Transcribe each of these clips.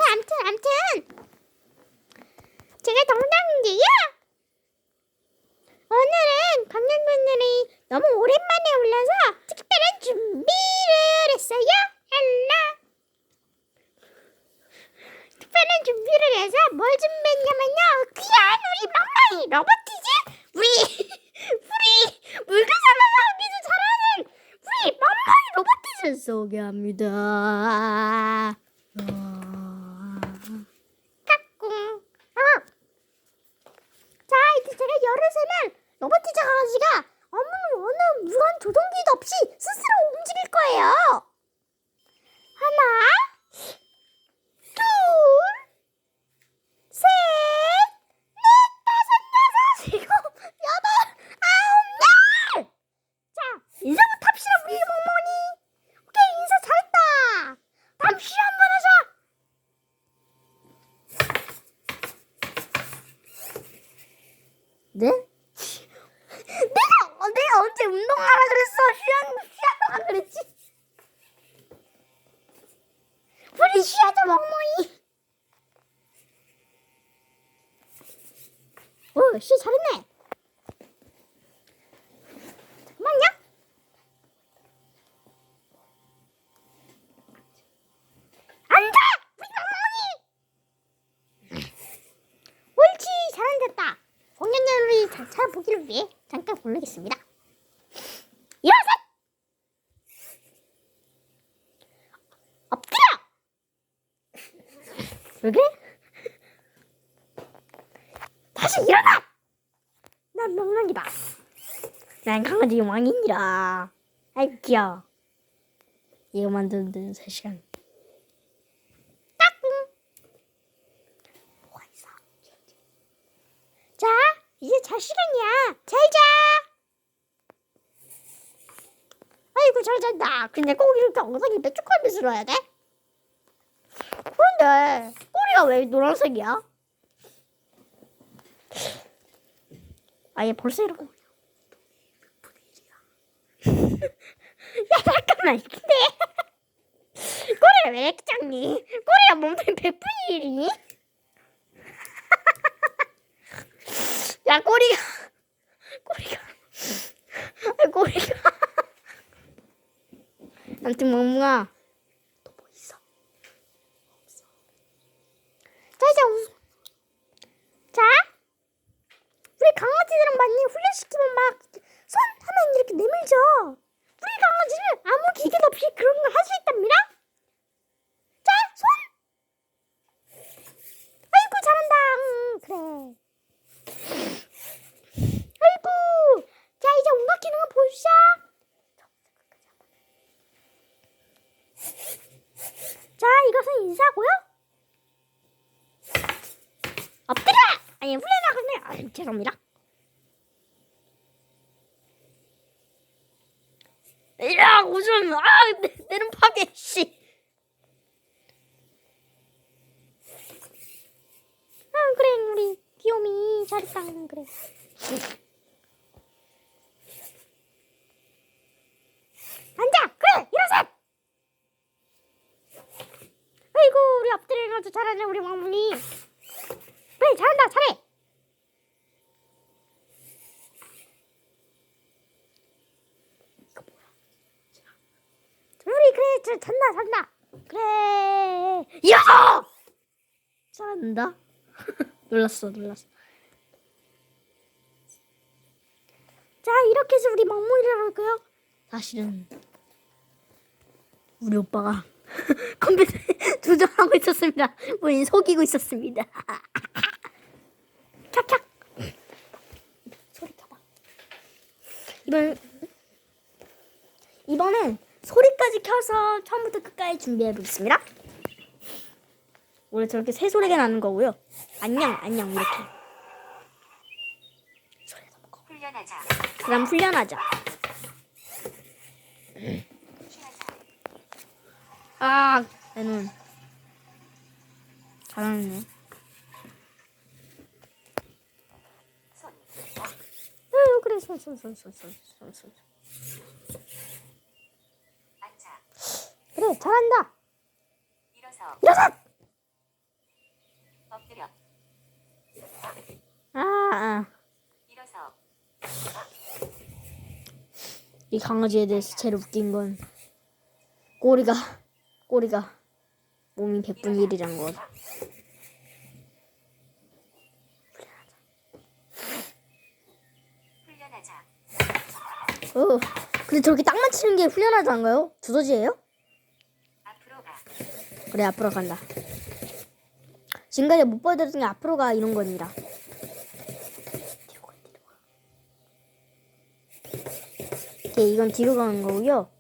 암튼 제가 동장인데요. 오늘은 관객분들이 너무 오랜만에 올라서 특별한 준비를 했어요. 헬라. 특별한 준비를 해서 뭘 준비했냐면요. 귀한 우리 멍멍이 로보티즈 우리 물고사만 하기도 잘하는 우리 멍멍이 로보티즈 소개합니다. 까꿍. 자, 이제 제가 열을 세면 로보티즈 강아지가 어느 무한 조종기도 없이 스스로 움직일 거예요. 하나, 둘, 셋, 넷, 다섯, 여섯, 일곱, 여덟, 아홉, 열! 자, 인사부터 합시다, 우리 멍멍이. 오케이, 인사 잘했다. 다음 쉬 한번 하자. 네? 내가 언제 운동하라 그랬어? 쉬하라 그랬지? 우리 쉬하자, 멍멍이. 오, 쉬 잘했네. 잠깐만요. 앉아! 우리 멍멍이! 옳지, 잘 앉았다. 공연자들이 잘 보기를 위해 잠깐 고르겠습니다. 일어서! 엎드려! 왜 그래? 다시 일어나! 난 멍멍이다. 난 강아지 왕이니라. 아이고 귀여워. 이거 만드는 3시간. 까꿍. 뭐가 있어? 자, 이제 잘 시간이야. 잘 자. 아이고 잘 잔다. 근데 꼭 이렇게 엉덩이 빼쭉하면서 넣어야 돼? 그런데 꼬리가 왜 노란색이야? 아얘 벌써 이러고. 야 잠깐만. 근데 꼬리가 왜 이렇게 작니? 꼬리가 몸통이 100분의 1이니? 야 꼬리가 아무튼 멍멍아 또 뭐 있어? 없어. 자 우리 강아지들은 많이 훈련시키면 막 손 하면 이렇게 내밀죠. 우리 강아지는 아무 기계 없이 그런 걸 할 수 있답니다. 자 손. 아이고 잘한다. 그래. 아이고. 자 이제 온갖 기능을 보여주자. 자 이것은 인사고요. 엎드려. 아니 훈련하겠네. 죄송합니다. 야 오줌. 내는 파괴 씨. 그래 우리 귀요미 잘했다. 그래. 앉아. 그래 일어서. 아이고 우리 엎드리는 것도 잘하네 우리 멍멍이. 그래 잘한다. 잘해. 이거 뭐야? 우리 그래 잔다. 그래 일어서. 잘한다. 놀랐어. 자 이렇게 해서 우리 멍멍이를 할까요? 사실은 우리 오빠가 컴퓨터에 조정하고 있었습니다. 본인 속이고 있었습니다. 캬캬. 소리 켜봐. 이번엔 소리까지 켜서 처음부터 끝까지 준비해보겠습니다. 원래 저렇게 새 소리가 나는 거고요. 안녕 이렇게. 소리가 너무 커. 그럼 훈련하자. 내 눈. 잘하네. 그래 손. 그래 잘한다. 일어서. 엎드려. 아. 일어서. 이 강아지에 대해서 제일 웃긴 건 꼬리가 몸이 100분의 1이란 것. 훈련하자. 근데 저렇게 땅만 치는 게 훈련하지 않가요? 두더지예요? 앞으로 가. 그래, 앞으로 간다. 지금까지 못 보여드렸던 게 앞으로 가 이런 거니라. 오케이, 이건 뒤로 가는 거고요.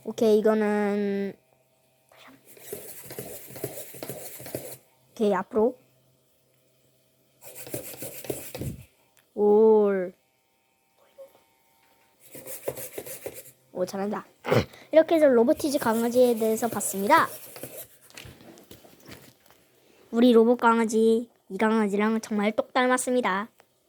오케이, 이거는 오케이, 앞으로. 오, 잘한다. 이렇게 해서 로보티즈 강아지에 대해서 봤습니다. 우리 로봇 강아지, 이 강아지랑 정말 똑 닮았습니다.